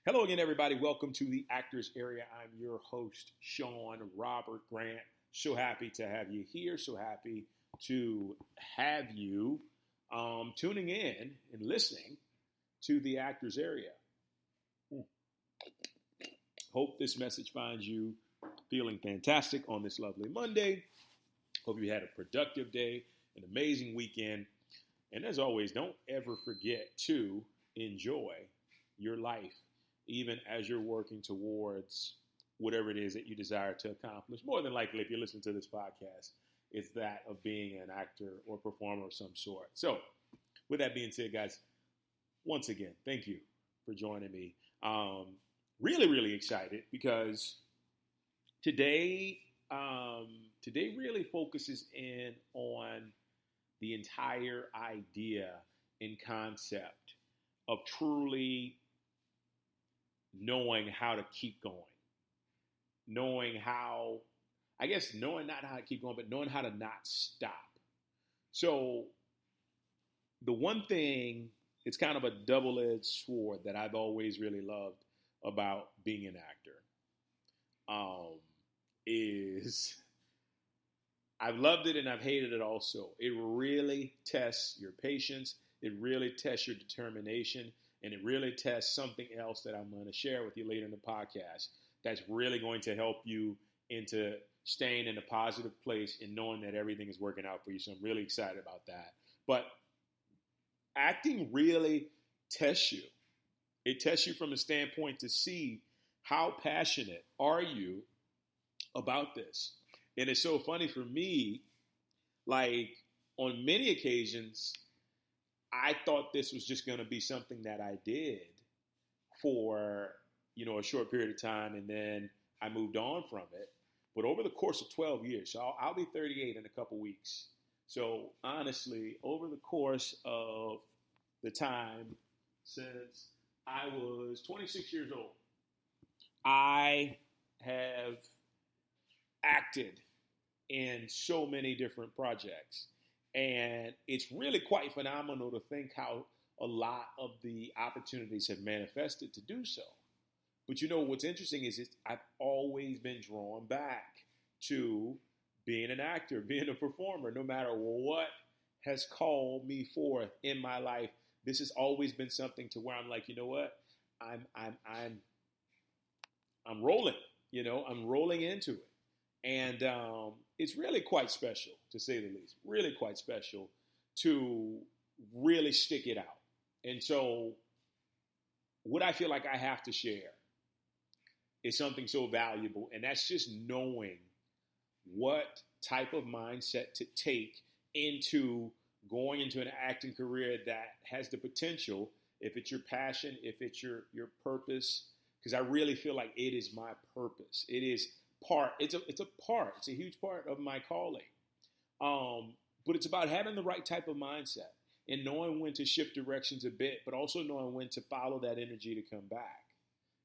Hello again, everybody. Welcome to the Actors Area. I'm your host, Sean Robert Grant. So happy to have you here. So happy to have you tuning in and listening to the Actors Area. Hope this message finds you feeling fantastic on this lovely Monday. Hope you had a productive day, an amazing weekend. And as always, don't ever forget to enjoy your life, even as you're working towards whatever it is that you desire to accomplish. More than likely, if you listen to this podcast, it's that of being an actor or performer of some sort. So, with that being said, guys, once again, thank you for joining me. Really excited because today really focuses in on the entire idea and concept of truly knowing how to keep going. Knowing not how to keep going, but knowing how to not stop. So the one thing, it's kind of a double-edged sword that I've always really loved about being an actor, is I've loved it and I've hated it also. It really tests your patience. It really tests your determination. And it really tests something else that I'm going to share with you later in the podcast that's really going to help you into staying in a positive place and knowing that everything is working out for you. So I'm really excited about that. But acting really tests you. It tests you from a standpoint to see how passionate are you about this. And it's so funny for me, like on many occasions, I thought this was just going to be something that I did for, a short period of time, and then I moved on from it. But over the course of 12 years, so I'll be 38 in a couple weeks. So honestly, over the course of the time since I was 26 years old, I have acted in so many different projects. And it's really quite phenomenal to think how a lot of the opportunities have manifested to do so. But what's interesting is I've always been drawn back to being an actor, being a performer, no matter what has called me forth in my life. This has always been something to where I'm like, you know what? I'm rolling, I'm rolling into it. And it's really quite special, to say the least, really quite special to really stick it out. And so what I feel like I have to share is something so valuable, and that's just knowing what type of mindset to take into going into an acting career that has the potential, if it's your passion, if it's your purpose, because I really feel like it is my purpose. It is it's a huge part of my calling. But it's about having the right type of mindset and knowing when to shift directions a bit, but also knowing when to follow that energy to come back.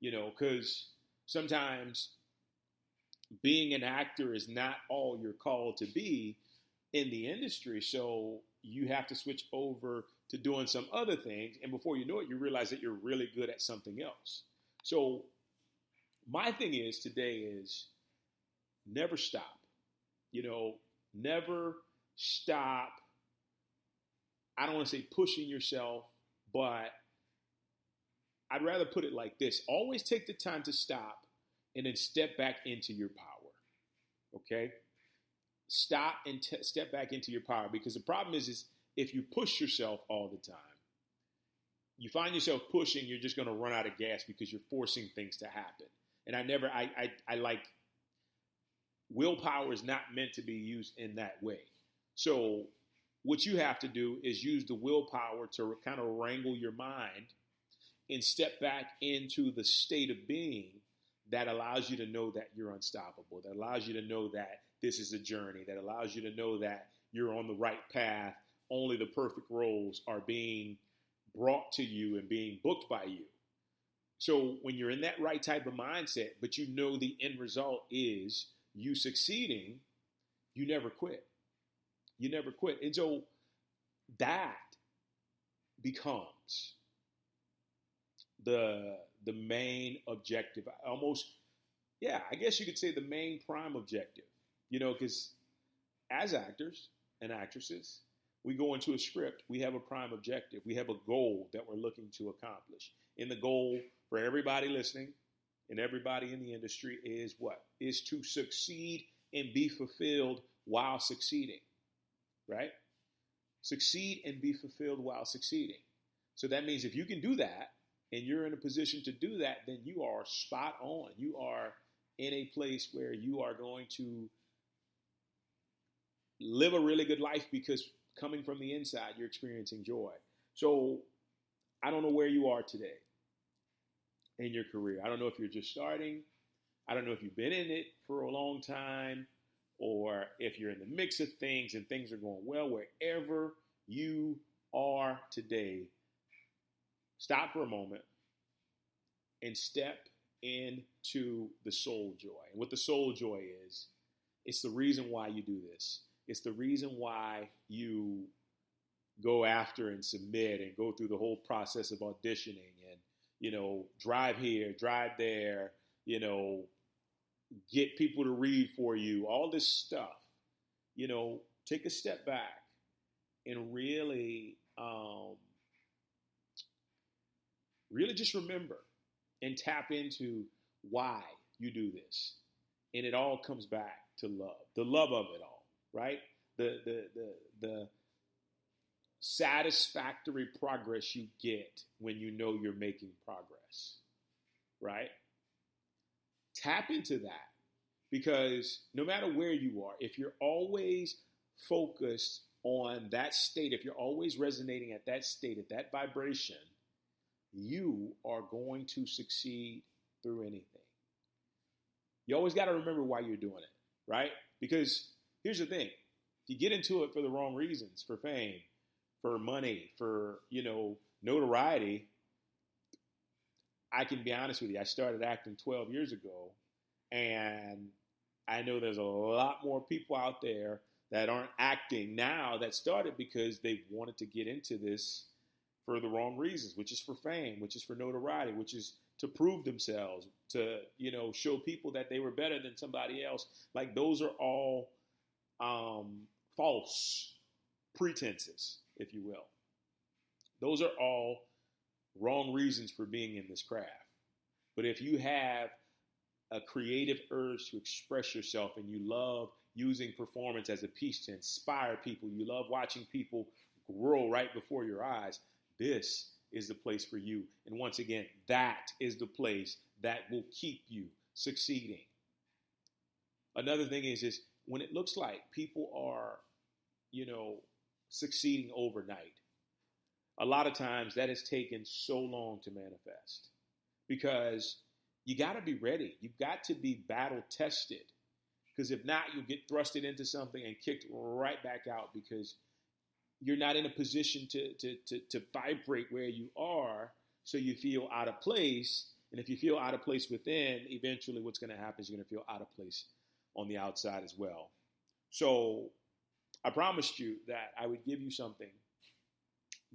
Because sometimes being an actor is not all you're called to be in the industry. So you have to switch over to doing some other things. And before you know it, you realize that you're really good at something else. So my thing is today is never stop. Never stop. I don't want to say pushing yourself, but I'd rather put it like this. Always take the time to stop and then step back into your power. Okay? Stop and step back into your power, because the problem is if you push yourself all the time, you find yourself pushing, you're just going to run out of gas because you're forcing things to happen. And I like willpower is not meant to be used in that way. So what you have to do is use the willpower to kind of wrangle your mind and step back into the state of being that allows you to know that you're unstoppable, that allows you to know that this is a journey, that allows you to know that you're on the right path. Only the perfect roles are being brought to you and being booked by you. So when you're in that right type of mindset, but the end result is you succeeding, you never quit. You never quit. And so that becomes the main objective. Almost, yeah, I guess you could say the main prime objective. Because as actors and actresses, we go into a script. We have a prime objective. We have a goal that we're looking to accomplish. And the goal for everybody listening and everybody in the industry is what? Is to succeed and be fulfilled while succeeding, right? Succeed and be fulfilled while succeeding. So that means if you can do that and you're in a position to do that, then you are spot on. You are in a place where you are going to live a really good life because coming from the inside, you're experiencing joy. So I don't know where you are today in your career. I don't know if you're just starting. I don't know if you've been in it for a long time or if you're in the mix of things and things are going well. Wherever you are today, stop for a moment and step into the soul joy. And what the soul joy is, it's the reason why you do this. It's the reason why you go after and submit and go through the whole process of auditioning and, drive here, drive there, get people to read for you, all this stuff. Take a step back and really just remember and tap into why you do this. And it all comes back to love, the love of it all, right? The satisfactory progress you get when you know you're making progress, right? Tap into that because no matter where you are, if you're always focused on that state, if you're always resonating at that state, at that vibration, you are going to succeed through anything. You always got to remember why you're doing it, right? Because here's the thing. You get into it for the wrong reasons, for fame, for money, for, notoriety. I can be honest with you. I started acting 12 years ago, and I know there's a lot more people out there that aren't acting now that started because they wanted to get into this for the wrong reasons, which is for fame, which is for notoriety, which is to prove themselves, to, show people that they were better than somebody else. Like those are all false pretenses, if you will. Those are all wrong reasons for being in this craft. But if you have a creative urge to express yourself and you love using performance as a piece to inspire people, you love watching people grow right before your eyes, this is the place for you. And once again, that is the place that will keep you succeeding. Another thing is when it looks like people are, succeeding overnight, a lot of times that has taken so long to manifest because you got to be ready. You've got to be battle tested because if not, you'll get thrusted into something and kicked right back out because you're not in a position to vibrate where you are, so you feel out of place. And if you feel out of place within, eventually what's going to happen is you're going to feel out of place on the outside as well. So I promised you that I would give you something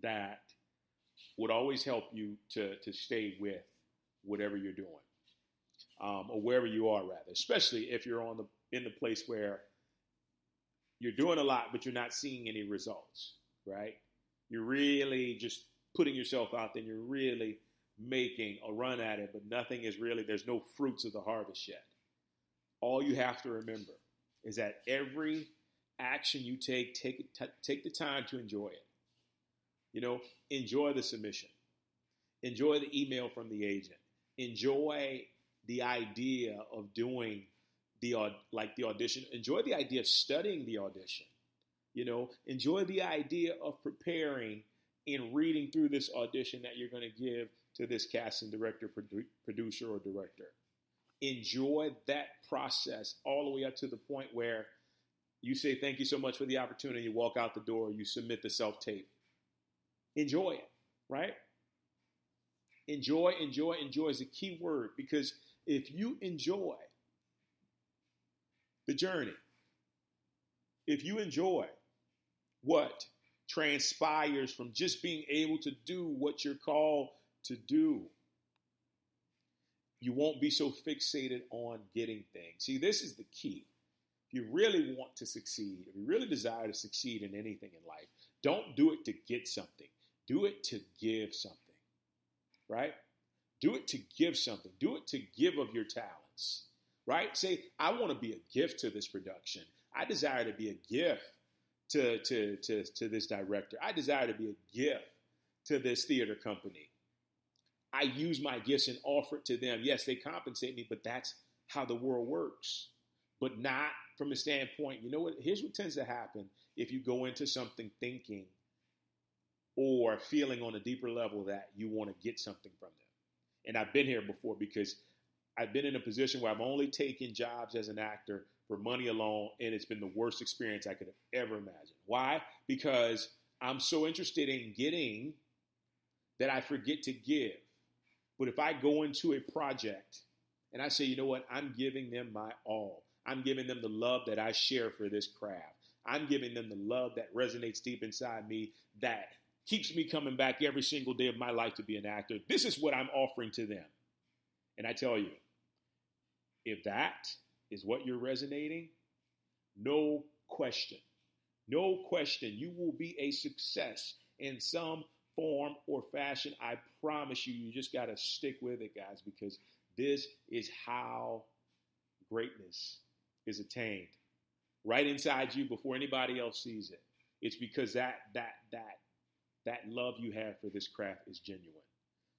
that would always help you to stay with whatever you're doing, or wherever you are, rather, especially if you're in the place where you're doing a lot, but you're not seeing any results, right? You're really just putting yourself out there and you're really making a run at it, but there's no fruits of the harvest yet. All you have to remember is that every action you take the time to enjoy it. Enjoy the submission. Enjoy the email from the agent. Enjoy the idea of doing the audition. Enjoy the idea of studying the audition. Enjoy the idea of preparing and reading through this audition that you're going to give to this casting director, producer, or director. Enjoy that process all the way up to the point where you say, thank you so much for the opportunity. You walk out the door, you submit the self-tape. Enjoy it, right? Enjoy is a key word because if you enjoy the journey, if you enjoy what transpires from just being able to do what you're called to do, You won't be so fixated on getting things. See, this is the key. If you really want to succeed, if you really desire to succeed in anything in life, don't do it to get something. Do it to give something, right? Do it to give something. Do it to give of your talents, right? Say, I want to be a gift to this production. I desire to be a gift to this director. I desire to be a gift to this theater company. I use my gifts and offer it to them. Yes, they compensate me, but that's how the world works. But not from the standpoint, you know what? Here's what tends to happen if you go into something thinking or feeling on a deeper level that you want to get something from them. And I've been here before because I've been in a position where I've only taken jobs as an actor for money alone, and it's been the worst experience I could have ever imagined. Why? Because I'm so interested in getting that I forget to give. But if I go into a project and I say, you know what, I'm giving them my all. I'm giving them the love that I share for this craft. I'm giving them the love that resonates deep inside me that keeps me coming back every single day of my life to be an actor. This is what I'm offering to them. And I tell you, if that is what you're resonating, no question, you will be a success in some form or fashion. I promise you, you just got to stick with it, guys, because this is how greatness is attained right inside you before anybody else sees it. It's because that love you have for this craft is genuine.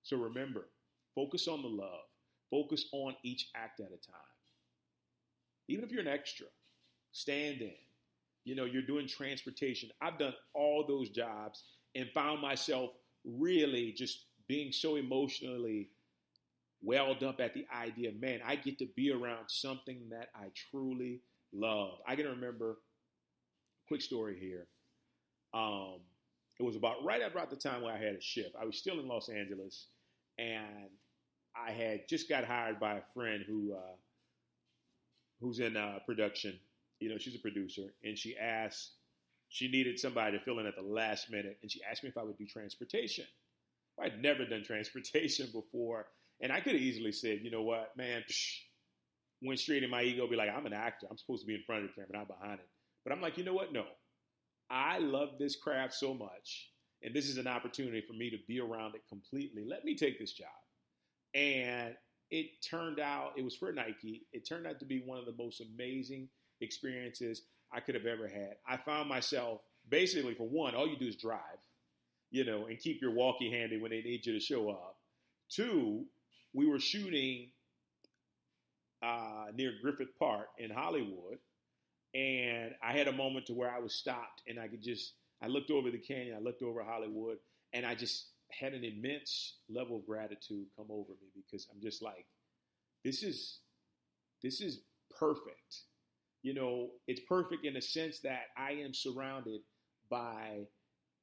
So remember, focus on the love. Focus on each act at a time. Even if you're an extra, stand in. You're doing transportation. I've done all those jobs and found myself really just being so emotionally welled up at the idea, man, I get to be around something that I truly love. I can remember, quick story here. It was right about the time where I had a shift. I was still in Los Angeles, and I had just got hired by a friend who's in production. She's a producer, and she needed somebody to fill in at the last minute, and she asked me if I would do transportation. I'd never done transportation before, and I could have easily said, you know what, man, went straight in my ego, be like, I'm an actor. I'm supposed to be in front of the camera, not behind it. But I'm like, you know what? No. I love this craft so much, and this is an opportunity for me to be around it completely. Let me take this job. And it turned out, it was for Nike. It turned out to be one of the most amazing experiences I could have ever had. I found myself, basically, for one, all you do is drive, and keep your walkie handy when they need you to show up. Two, we were shooting near Griffith Park in Hollywood, and I had a moment to where I was stopped, and I looked over the canyon, I looked over Hollywood, and I just had an immense level of gratitude come over me because I'm just like, this is perfect. It's perfect in the sense that I am surrounded by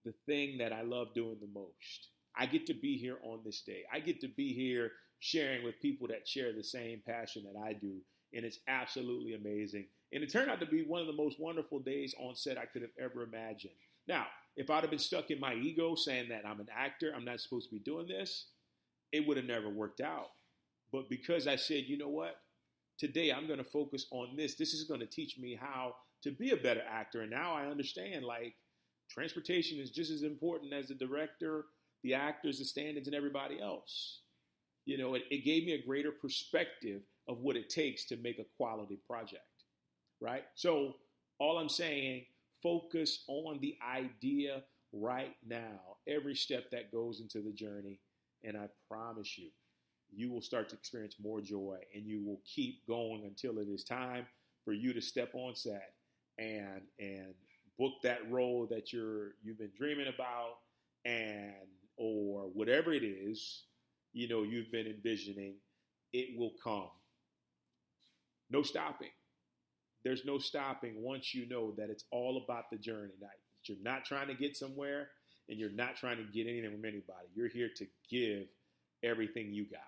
the thing that I love doing the most. I get to be here on this day. I get to be here sharing with people that share the same passion that I do, and it's absolutely amazing. And it turned out to be one of the most wonderful days on set I could have ever imagined. Now, if I'd have been stuck in my ego saying that I'm an actor, I'm not supposed to be doing this, it would have never worked out. But because I said, you know what? Today I'm going to focus on this. This is going to teach me how to be a better actor. And now I understand, transportation is just as important as the director, the actors, the stand-ins, and everybody else. It gave me a greater perspective of what it takes to make a quality project, right? So all I'm saying, focus on the idea right now, every step that goes into the journey, and I promise you, you will start to experience more joy, and you will keep going until it is time for you to step on set and book that role that you've been dreaming about, or whatever it is, you've been envisioning. It will come. No stopping. There's no stopping once you know that it's all about the journey. That you're not trying to get somewhere, and you're not trying to get anything from anybody. You're here to give everything you got.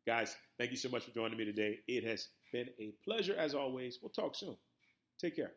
Guys, thank you so much for joining me today. It has been a pleasure as always. We'll talk soon. Take care.